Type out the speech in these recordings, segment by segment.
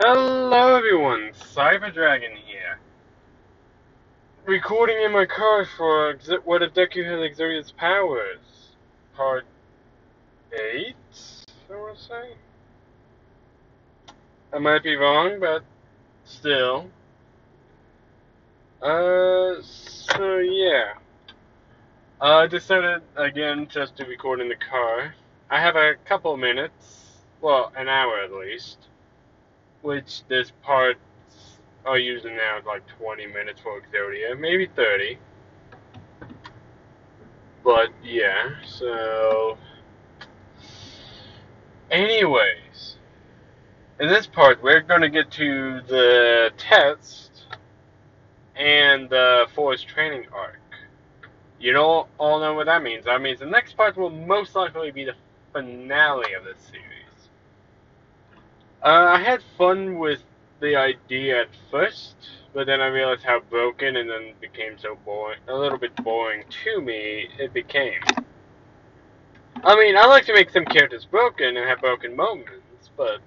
Hello everyone, Cyber Dragon here. Recording in my car for What If Deku Has Exodia's Powers. Part 8, I would say. I might be wrong, but still. So yeah. I decided again just to record in the car. I have a couple minutes, well, an hour at least, which this part are using now like 20 minutes for Exodia, maybe 30. But yeah, so anyways, in this part we're gonna get to the test and the forest training arc. You all know what that means. That means the next part will most likely be the finale of this series. I had fun with the idea at first, but then I realized how broken and then it became so boring, a little bit boring to me, it became. I mean, I like to make some characters broken and have broken moments, but,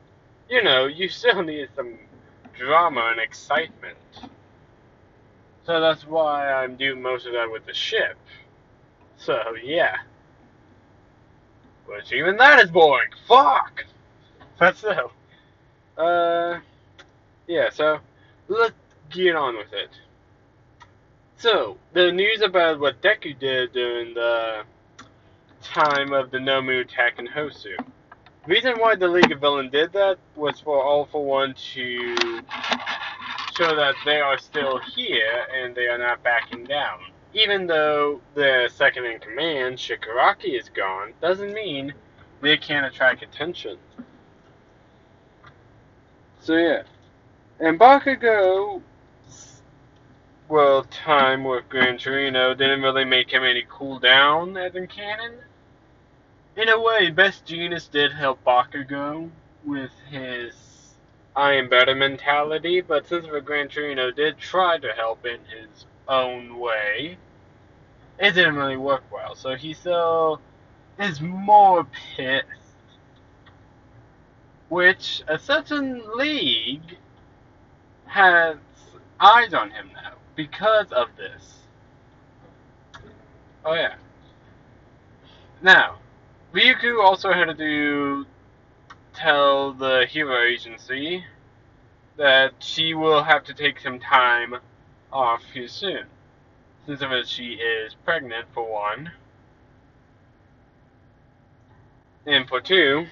you know, you still need some drama and excitement. So that's why I'm doing most of that with the ship. So, yeah. Which even that is boring. Fuck! But still. Yeah, so, let's get on with it. So, the news about what Deku did during the time of the Nomu attack in Hosu. The reason why the League of Villains did that was for All For One to show that they are still here and they are not backing down. Even though the second in command, Shigaraki, is gone, doesn't mean they can't attract attention. So yeah. And Bakugo, well, time with Gran Torino didn't really make him any cool down as in canon. In a way, Best Genius did help Bakugo with his I am better mentality, but since the Gran Torino did try to help in his own way, it didn't really work well. So he still is more pissed. Which a certain league has eyes on him now because of this. Oh yeah. Now, Ryuku also had to tell the Hero Agency that she will have to take some time off here soon. Since she is pregnant, for one. And for two,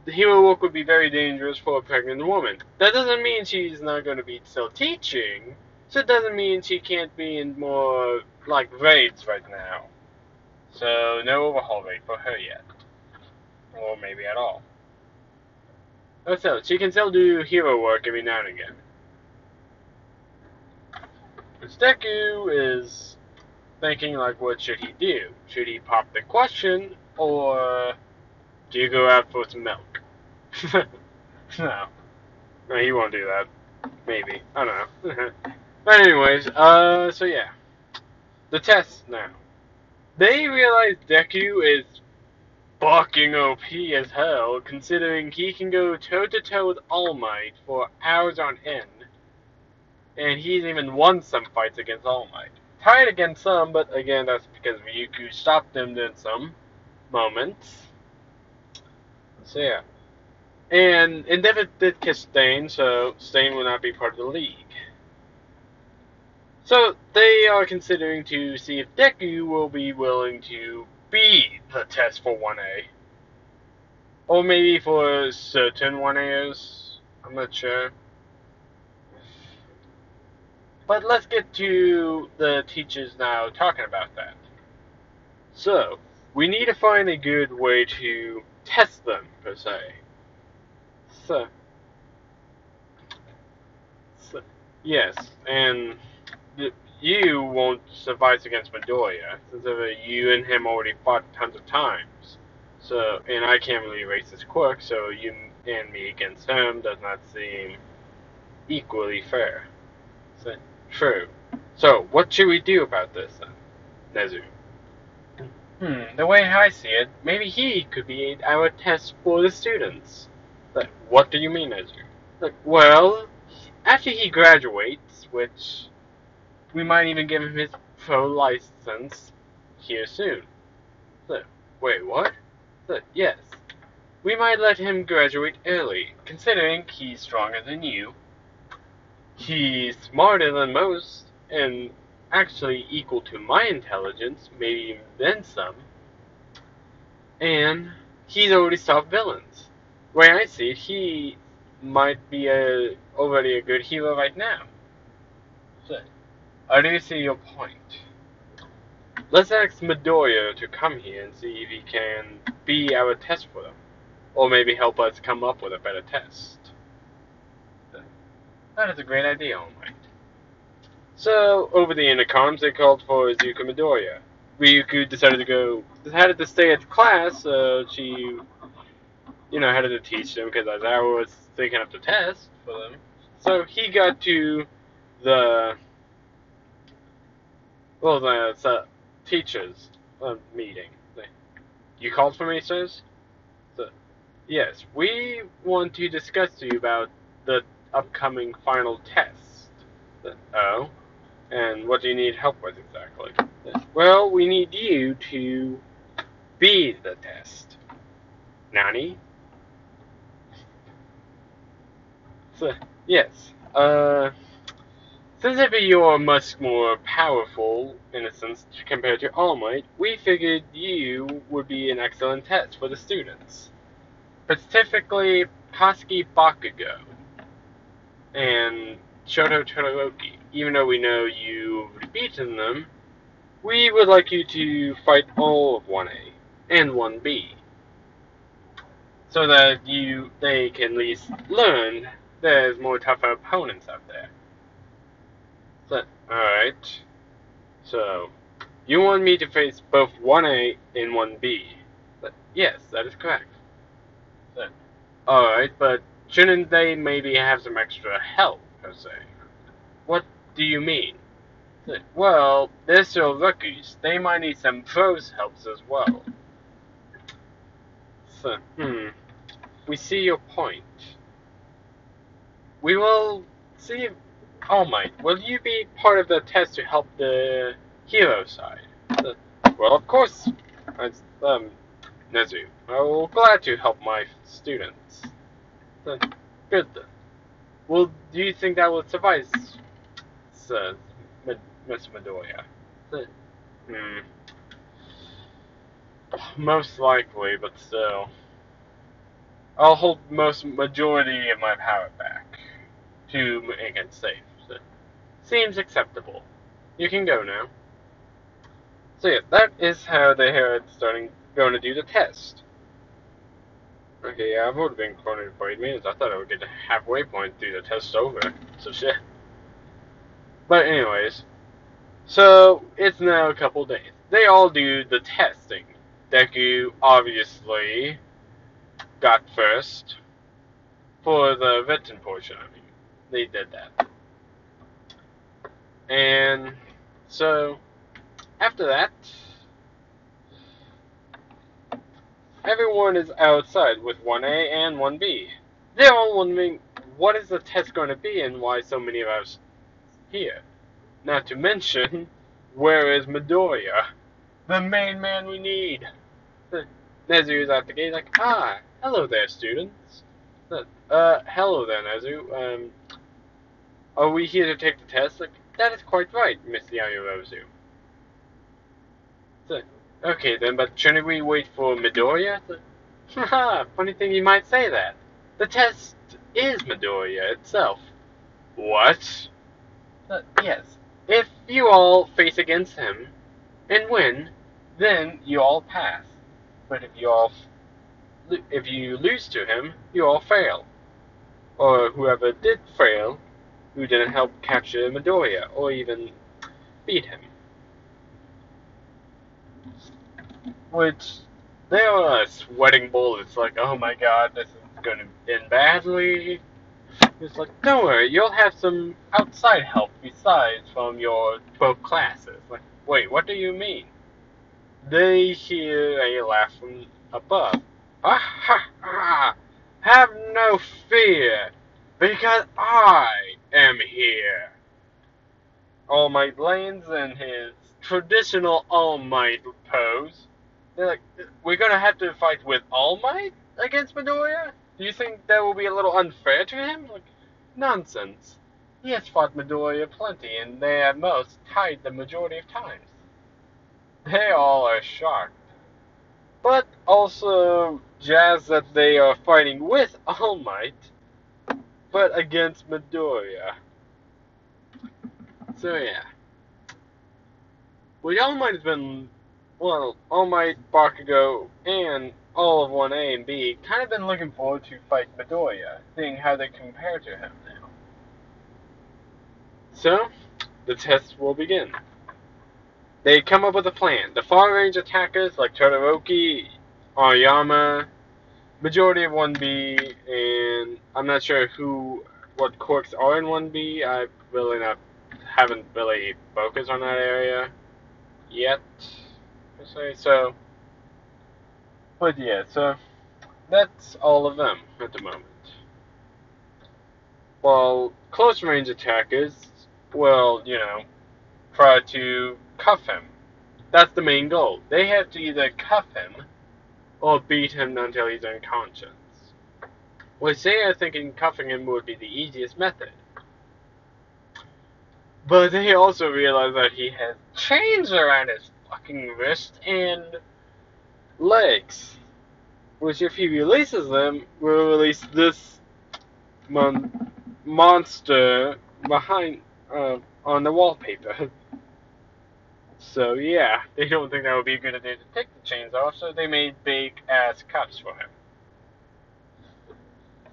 the hero work would be very dangerous for a pregnant woman. That doesn't mean she's not going to be still teaching. So it doesn't mean she can't be in more, like, raids right now. So no overhaul raid for her yet. Or maybe at all. But still, she can still do hero work every now and again. Deku is thinking, like, what should he do? Should he pop the question, or do you go out for some milk? No. No, he won't do that. Maybe. I don't know. But anyways, so yeah. The test now. They realize Deku is fucking OP as hell, considering he can go toe-to-toe with All Might for hours on end. And he's even won some fights against All Might. Tied against some, but again, that's because Ryuku stopped him in some moments. So yeah. And Endeavor did kiss Stain, so Stain will not be part of the league. So they are considering to see if Deku will be willing to be the test for 1A. Or maybe for certain 1As. I'm not sure. But let's get to the teachers now talking about that. So, we need to find a good way to test them, per se. So yes, and you won't suffice against Midoriya, since you and him already fought tons of times. So, and I can't really erase his quirk, so you and me against him does not seem equally fair. So, true. So, what should we do about this then, Nezu? The way I see it, maybe he could be our test for the students. Like, what do you mean, Ezra? Like, well, after he graduates, which we might even give him his pro license here soon. So, wait, what? So, yes, we might let him graduate early, considering he's stronger than you. He's smarter than most, and actually equal to my intelligence, maybe even then some. And he's already solved villains. The way I see it, he might be already a good hero right now. So, I do see your point. Let's ask Midoriya to come here and see if he can be our test for them. Or maybe help us come up with a better test. That is a great idea, all right. So, over the intercoms, they called for Izuku Midoriya. Ryuko decided to stay at class, so she, had to teach them, because I was thinking of the test for them. So, he got to the, the teachers' meeting. You called for me, sirs? So, yes, we want to discuss to you about the upcoming final test. Oh? And what do you need help with exactly? Well, we need you to be the test. Nani? So, yes. Since if you're much more powerful, in a sense, compared to All Might, we figured you would be an excellent test for the students. Specifically, Kosuke Bakugo and Shoto Todoroki. Even though we know you've beaten them, we would like you to fight all of 1A and 1B, so that they can at least learn there's more tougher opponents out there. So, alright. So, you want me to face both 1A and 1B? Yes, that is correct. So, alright, but shouldn't they maybe have some extra help, per se? What do you mean? Well, they're still rookies. They might need some pros helps as well. So, we see your point. We will see. All Might, will you be part of the test to help the hero side? Well, of course, Nezu. I will glad to help my students. Good then. Well, do you think that will suffice, Miss Midoriya? Most likely, but still. I'll hold majority of my power back to make it safe. So, seems acceptable. You can go now. So yeah, that is how they are going to do the test. Okay, yeah, I've already been cornered for 8 minutes. I thought I would get a halfway point through the test over. So shit. But anyways, so it's now a couple days. They all do the testing. Deku obviously got first for the written portion. I mean, they did that. And so after that, everyone is outside with 1A and 1B. They're all wondering what is the test going to be and why so many of us here. Not to mention, where is Midoriya? The main man we need. Nezu is at the gate like, hello there, students. Hello there, Nezu. Are we here to take the test? Like, that is quite right, Miss Yayorozu. Okay then, but shouldn't we wait for Midoriya? Haha, funny thing you might say that. The test is Midoriya itself. What? Yes. If you all face against him and win, then you all pass. But if you lose to him, you all fail. Or whoever did fail, who didn't help capture Midoriya, or even beat him. Which, they are sweating bullets, like, oh my god, this is gonna end badly. It's like, don't worry, you'll have some outside help besides from your 12 classes. Like, wait, what do you mean? They hear a laugh from above. Ah ha ha! Have no fear, because I am here. All Might lands in his traditional All Might pose. They're like, we're gonna have to fight with All Might against Midoriya? Do you think that will be a little unfair to him? Like, nonsense. He has fought Midoriya plenty, and they at most tied the majority of times. They all are shocked. But also jazzed that they are fighting with All Might, but against Midoriya. So yeah. Well, All Might has been, well, All Might, Bakugo, and all of 1A and B kind of been looking forward to fight Midoriya, seeing how they compare to him now. So, the test will begin. They come up with a plan. The far-range attackers like Todoroki, Aoyama, majority of 1B, and I'm not sure what quirks are in 1B. I really haven't really focused on that area yet, per se. So, but yeah, so that's all of them at the moment. While close range attackers will, try to cuff him. That's the main goal. They have to either cuff him or beat him until he's unconscious. Which they are thinking cuffing him would be the easiest method. But they also realize that he has chains around his fucking wrist and legs. Which, if he releases them, will release this monster behind on the wallpaper. So yeah, they don't think that would be a good idea to take the chains off, so they made big ass cuffs for him.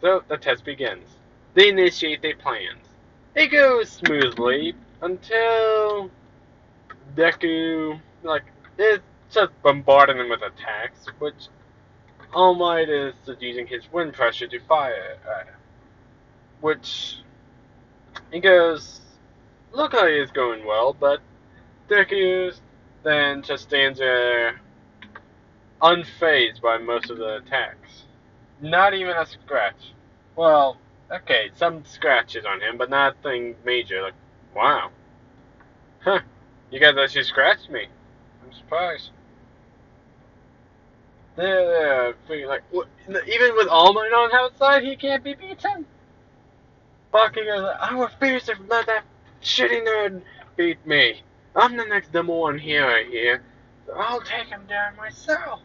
So the test begins. They initiate their plans. It goes smoothly until Deku, it's just bombarding them with attacks, which All Might is just using his wind pressure to fire at him. Which, he goes, look like it's going well, but Deku then just stands there unfazed by most of the attacks. Not even a scratch. Well, okay, some scratches on him, but nothing major. Like, wow. Huh. You guys actually scratched me. I'm surprised. They're like, even with All Might on outside, he can't be beaten? Fucking goes, I refuse to let that shitty nerd beat me. I'm the next number one hero here, so I'll take him down myself.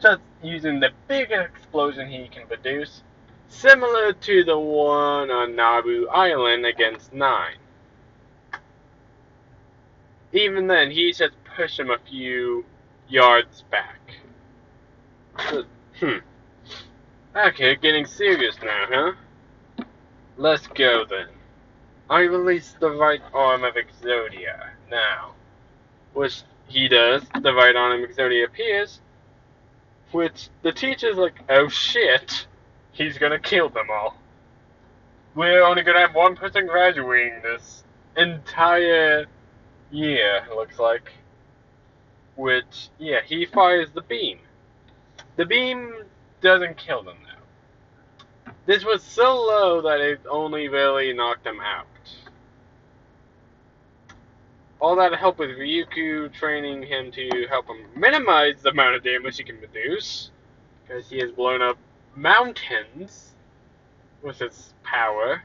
Just using the big explosion he can produce, similar to the one on Nabu Island against 9. Even then, he just pushed him a few yards back. So, Okay, getting serious now, huh? Let's go then. I release the right arm of Exodia now. Which he does. The right arm of Exodia appears. Which the teacher's like, oh shit. He's gonna kill them all. We're only gonna have one person graduating this entire year, it looks like. Which, yeah, he fires the beam. The beam doesn't kill them though. This was so low that it only really knocked them out. All that help with Ryuku training him to help him minimize the amount of damage he can produce, because he has blown up mountains with his power.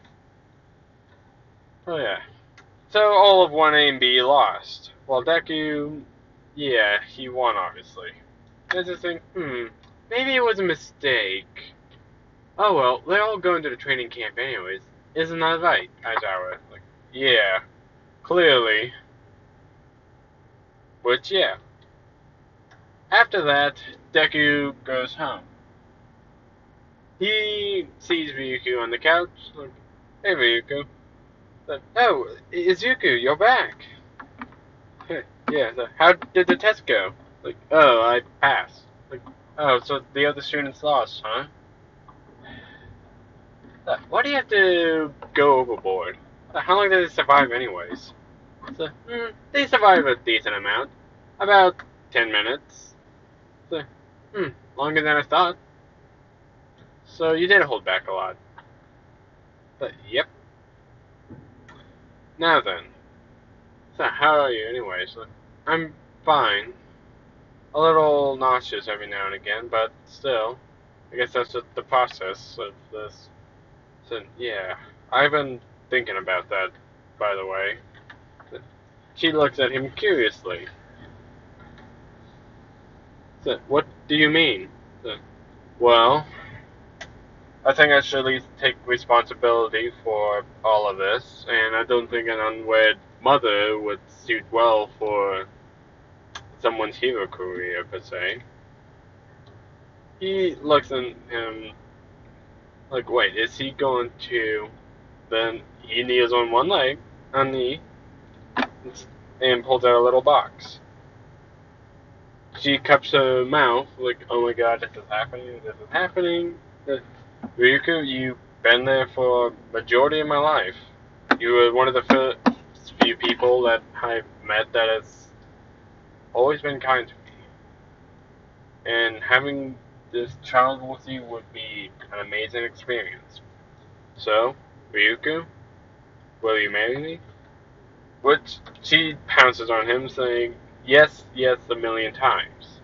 Oh yeah. So all of 1A and B lost. While Deku, yeah, he won obviously. I just think, maybe it was a mistake. Oh well, they're all going to the training camp anyways. Isn't that right, Aizawa? Like, yeah, clearly. Which, yeah. After that, Deku goes home. He sees Ryuku on the couch, like, hey Ryuku. Like, oh, Izuku, you're back. Yeah, so how did the test go? Like, oh, I passed. Like, oh, so the other students lost, huh? Why do you have to go overboard? How long did they survive anyways? So, they survive a decent amount. About 10 minutes. So, longer than I thought. So you did hold back a lot. But yep. Now then. So how are you anyways? I'm fine. A little nauseous every now and again, but still. I guess that's just the process of this. So yeah. I've been thinking about that, by the way. She looks at him curiously. So, what do you mean? So, well, I think I should at least take responsibility for all of this, and I don't think an unwed mother would suit well for someone's hero career, per se. He looks at him like, wait, is he going to... Then he kneels on one leg, on knee, and pulls out a little box. She cups her mouth, like, oh my god, this is happening, this is happening. Ryuko, you've been there for a majority of my life. You were one of the first few people that I've met that has always been kind to me. And having this child with you would be an amazing experience. So, Ryuko, will you marry me? Which she pounces on him, saying, yes, yes, a million times.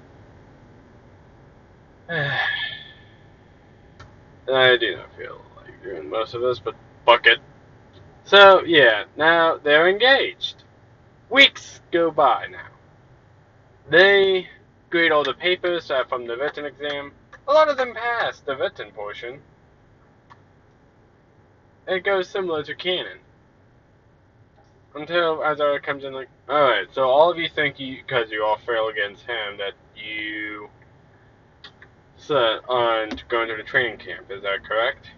I do not feel like doing most of this, but fuck it. So, yeah, now they're engaged. Weeks go by now. They grade all the papers from the written exam. A lot of them pass the written portion. It goes similar to canon. Until Azara comes in like, alright, so all of you think because you all fail against him, that you aren't going to the training camp, is that correct?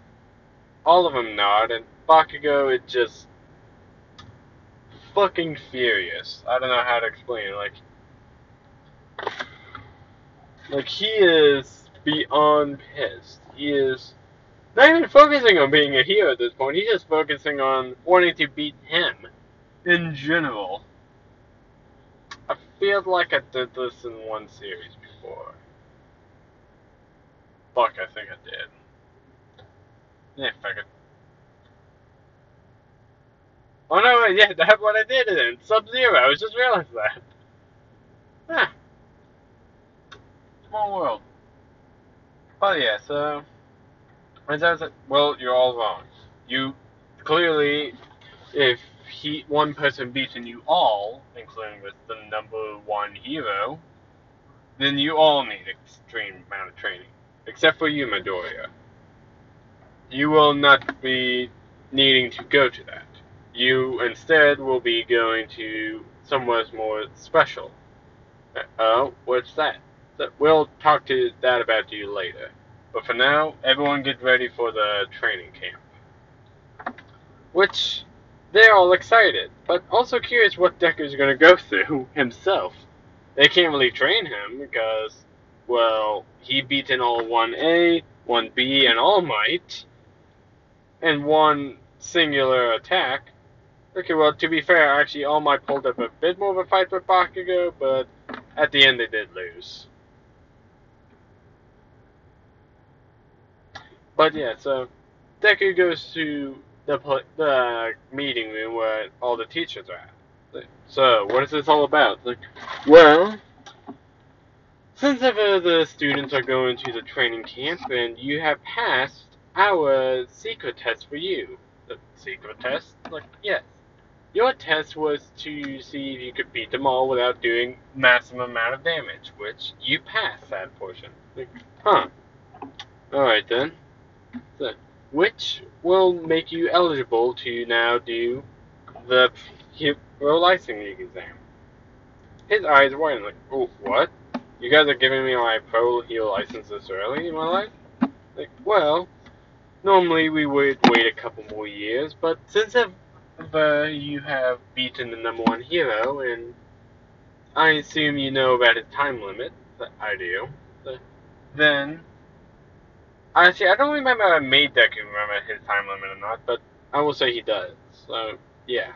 All of them nod, and Bakugo is just fucking furious. I don't know how to explain it, like he is beyond pissed. He is not even focusing on being a hero at this point, he's just focusing on wanting to beat him. In general. I feel like I did this in one series before. Fuck, I think I did. Yeah, fuck it. Oh no, yeah, that's what I did it in. Sub-Zero, I just realized that. Huh. Small world. But yeah, so... And I was like, well, you're all wrong. You, clearly, if one person beaten you all, including with the #1 hero, then you all need extreme amount of training. Except for you, Midoriya. You will not be needing to go to that. You instead will be going to somewhere more special. Oh, what's that? We'll talk to that about you later. But for now, everyone get ready for the training camp. Which, they're all excited, but also curious what Deku's going to go through himself. They can't really train him because, well, he beaten all 1A, 1B, and All Might, and one singular attack. Okay, well, to be fair, actually, All Might pulled up a bit more of a fight with Bakugo, but at the end they did lose. But yeah, so Deku goes to the meeting room where all the teachers are at. So, what is this all about? Like, well, since ever the students are going to the training camp and you have passed our secret test for you. The secret test? Like, yes. Your test was to see if you could beat them all without doing maximum amount of damage, which you passed that portion. Like, huh. Alright then. So, which will make you eligible to now do the hero licensing exam. His eyes widen like, oh, what? You guys are giving me my pro hero license this early in my life? Like, well, normally we would wait a couple more years, but since you have beaten the #1 hero, and I assume you know about his time limit, I do, then... Actually, I don't remember if I made Deku remember his time limit or not, but I will say he does. So, yeah.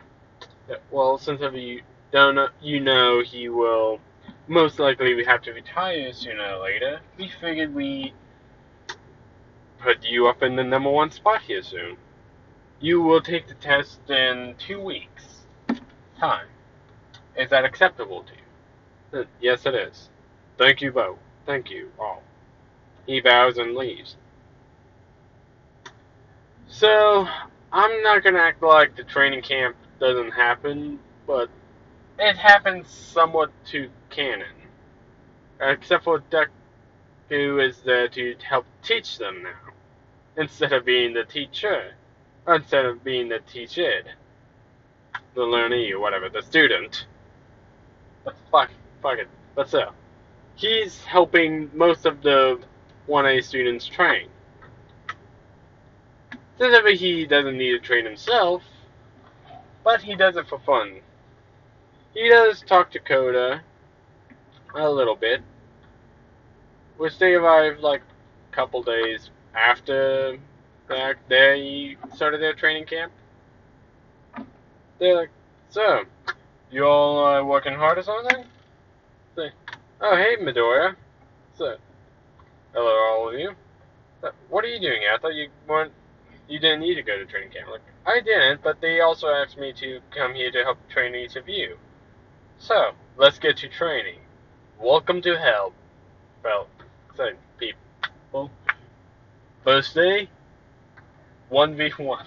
Well, since you don't know, he will most likely have to retire sooner or later, we figured we put you up in the #1 spot here soon. You will take the test in 2 weeks' time. Is that acceptable to you? Yes, it is. Thank you both. Thank you all. He bows and leaves. So, I'm not gonna act like the training camp doesn't happen, but it happens somewhat to canon. Except for Deku is there to help teach them now, instead of being the teacher, or instead of being the teached, the learnee or whatever, the student. But fuck it. But so, he's helping most of the 1A students train. Since he doesn't need to train himself, but he does it for fun. He does talk to Koda a little bit, which they arrive like a couple days after they started their training camp. They're like, so, you all working hard or something? Say, oh hey Midoriya. So, hello all of you. What are you doing here? I thought you didn't need to go to training camp. Like, I didn't, but they also asked me to come here to help train each of you. So, let's get to training. Welcome to hell. Well, so people. First day, 1v1.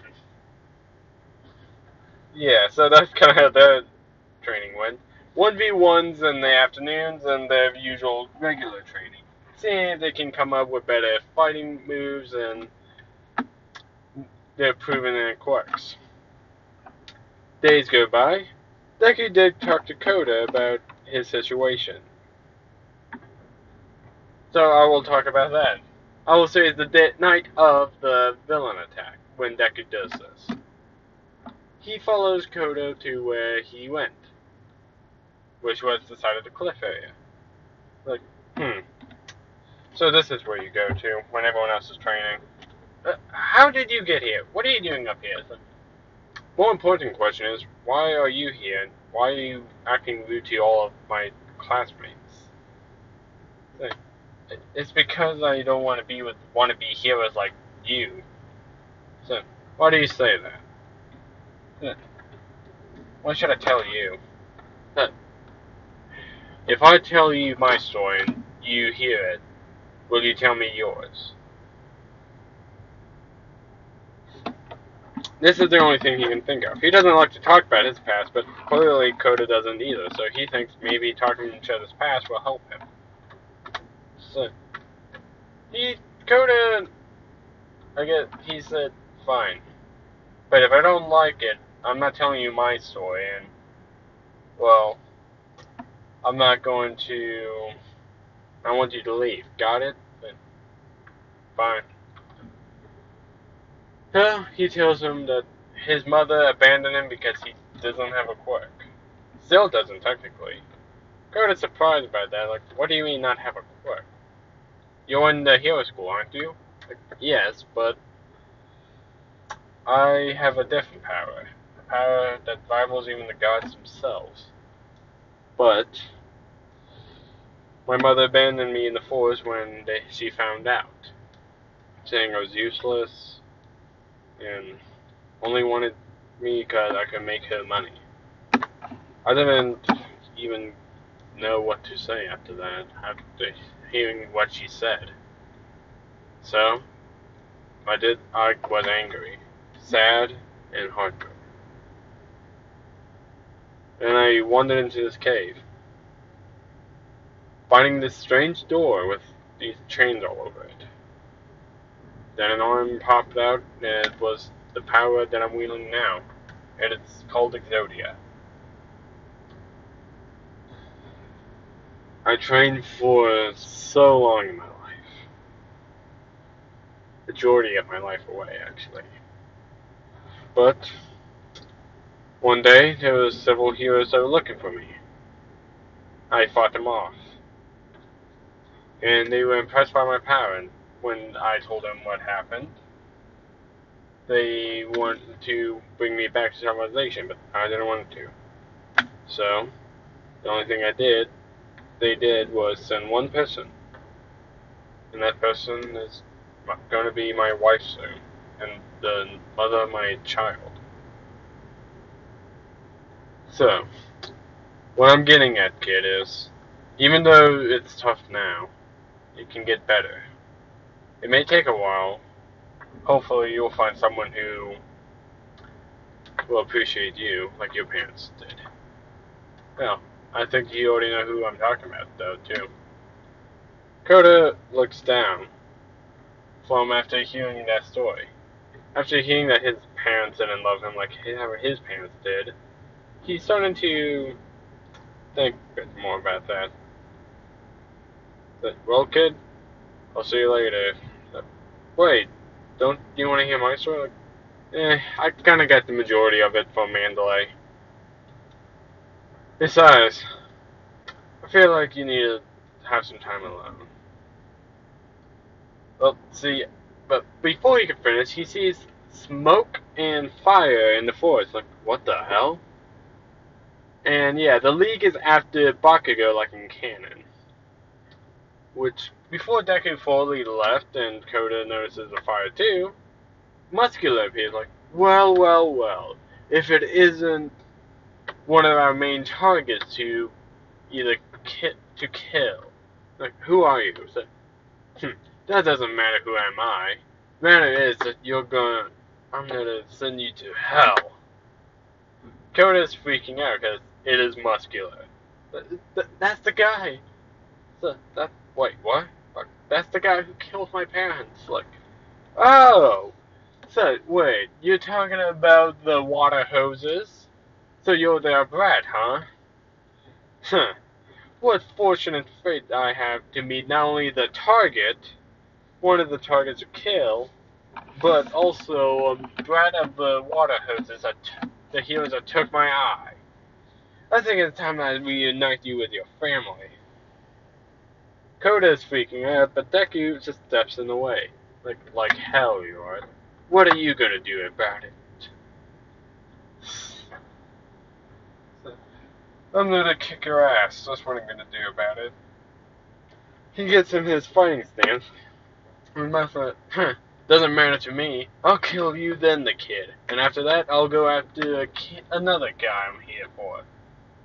Yeah, so that's kind of how that training went. 1v1s in the afternoons and their usual regular training. See if they can come up with better fighting moves and they're proven in quirks. Days go by. Deku did talk to Koda about his situation. So I will talk about that. I will say it's the night of the villain attack when Deku does this. He follows Koda to where he went, which was the side of the cliff area. Like, so this is where you go to when everyone else is training. How did you get here? What are you doing up here? The more important question is, why are you here? Why are you acting rude to all of my classmates? It's because I don't want to be with wannabe heroes like you. So, why do you say that? Why should I tell you? If I tell you my story and you hear it, will you tell me yours? This is the only thing he can think of. He doesn't like to talk about his past, but clearly Koda doesn't either, so he thinks maybe talking each other's past will help him. So, Koda, he said, fine. But if I don't like it, I'm not telling you my story, and, well, I'm not going to, I want you to leave. Got it? Fine. So, he tells him that his mother abandoned him because he doesn't have a quirk. Still doesn't, technically. Koda's surprised by that, like, what do you mean not have a quirk? You're in the hero school, aren't you? Like, yes, but I have a different power. A power that rivals even the gods themselves. But my mother abandoned me in the forest when she found out, saying I was useless and only wanted me because I could make her money. I didn't even know what to say after that, after hearing what she said. So, I was angry, sad, and heartbroken. And I wandered into this cave, finding this strange door with these chains all over it. Then an arm popped out, and it was the power that I'm wielding now, and it's called Exodia. I trained for so long in my life. Majority of my life away, actually. But one day, there were several heroes that were looking for me. I fought them off. And they were impressed by my power, and when I told them what happened, they wanted to bring me back to civilization, but I didn't want to. So, the only thing they did was send one person. And that person is going to be my wife soon, and the mother of my child. So, what I'm getting at, kid, is even though it's tough now, it can get better. It may take a while. Hopefully, you'll find someone who will appreciate you like your parents did. Well, I think you already know who I'm talking about, though, too. Coda looks down from after hearing that story. After hearing that his parents didn't love him like his parents did, he's starting to think a bit more about that. But, well, kid, I'll see you later. Wait, don't you want to hear my story? I kind of got the majority of it from Mandalay. Besides, I feel like you need to have some time alone. Well, see, but before he can finish, he sees smoke and fire in the forest. Like, what the hell? And yeah, the League is after Bakugo like in canon. Which, before Deku fully left and Koda notices the fire too, Muscular appears like, well, if it isn't one of our main targets to either kill. Like, who are you? So, that doesn't matter who am I. Matter is that I'm gonna send you to hell. Koda's freaking out because it is Muscular. That's the guy. Wait, what? That's the guy who killed my parents. Like, oh. So, wait, you're talking about the water hoses? So you're their brat, huh? Huh. What fortunate fate I have to meet not only the target, one of the targets to kill, but also a brat of the water hoses, the heroes that took my eye. I think it's time I reunite you with your family. Koda is freaking out, but Deku just steps in the way. Like hell you are. What are you gonna do about it? I'm gonna kick your ass. That's what I'm gonna do about it. He gets in his fighting stance. Doesn't matter to me. I'll kill you then the kid. And after that, I'll go after another guy I'm here for.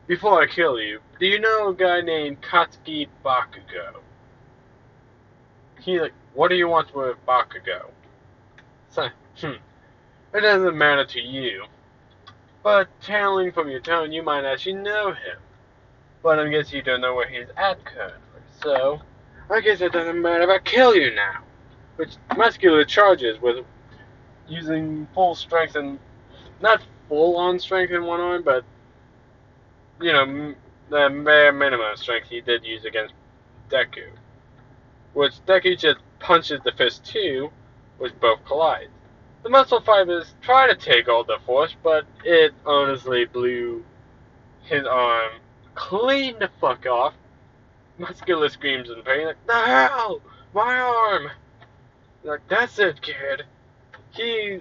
Before I kill you, do you know a guy named Katsuki Bakugo? What do you want with Bakugo? So, it doesn't matter to you. But telling from your tone, you might actually know him. But I guess you don't know where he's at currently. So, I guess it doesn't matter if I kill you now. Which Muscular charges with using full strength and not full on strength in one arm, but the bare minimum strength he did use against Deku. Which Deku just punches the fist too, which both collide. The muscle fibers try to take all the force, but it honestly blew his arm clean the fuck off. Muscular screams in pain, like, the hell! My arm! Like, that's it, kid. He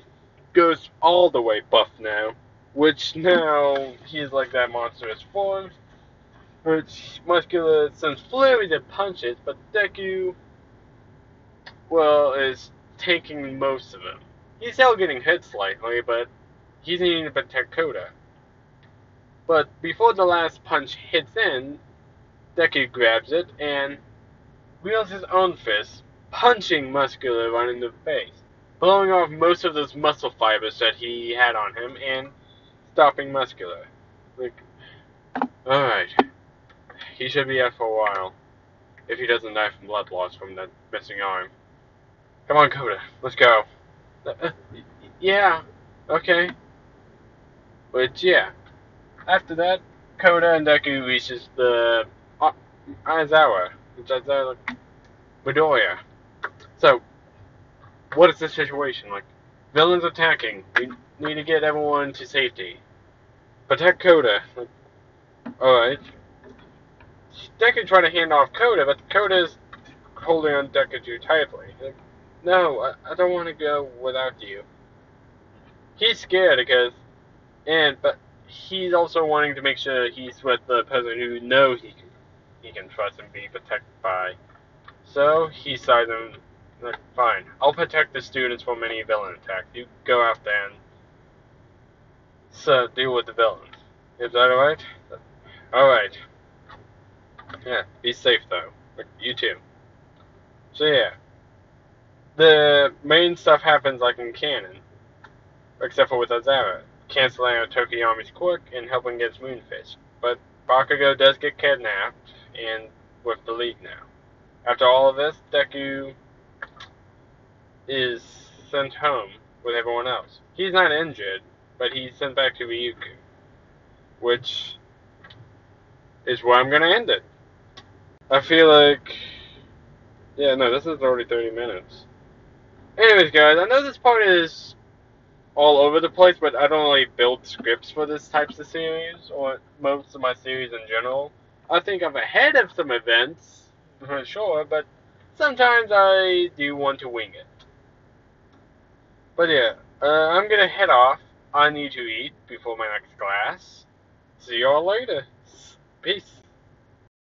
goes all the way buff now, which now he's like that monstrous form, which Muscular sends flurries of punches, but Deku, well, is taking most of them. He's still getting hit slightly, but he's needing to protect Koda. But before the last punch hits in, Deku grabs it and wields his own fist, punching Muscular right in the face, blowing off most of those muscle fibers that he had on him and stopping Muscular. Like, alright, he should be out for a while, if he doesn't die from blood loss from that missing arm. Come on, Koda, let's go. Yeah, okay. But yeah, after that, Koda and Deku reaches the Aizawa, which is like Midoriya. So, what is the situation? Like, villains attacking. We need to get everyone to safety. Protect Koda. Like, alright. Deku tried to hand off Koda, but Koda's holding on Deku too tightly. Like, no, I don't want to go without you. He's scared but he's also wanting to make sure he's with the person who knows he can trust and be protected by. So he sides him Like, fine, I'll protect the students from any villain attack. You go out there and deal with the villains. Is that alright? Alright. Yeah, be safe though. You too. So yeah, the main stuff happens like in canon, except for with Azara, canceling out Tokiyami's quirk and helping against Moonfish. But Bakugo does get kidnapped, and with the League now. After all of this, Deku is sent home with everyone else. He's not injured, but he's sent back to Ryukyu, which is where I'm gonna end it. I feel like, yeah, no, this is already 30 minutes. Anyways, guys, I know this part is all over the place, but I don't really build scripts for this types of series, or most of my series in general. I think I'm ahead of some events, for sure, but sometimes I do want to wing it. But yeah, I'm gonna head off. I need to eat before my next class. See y'all later. Peace.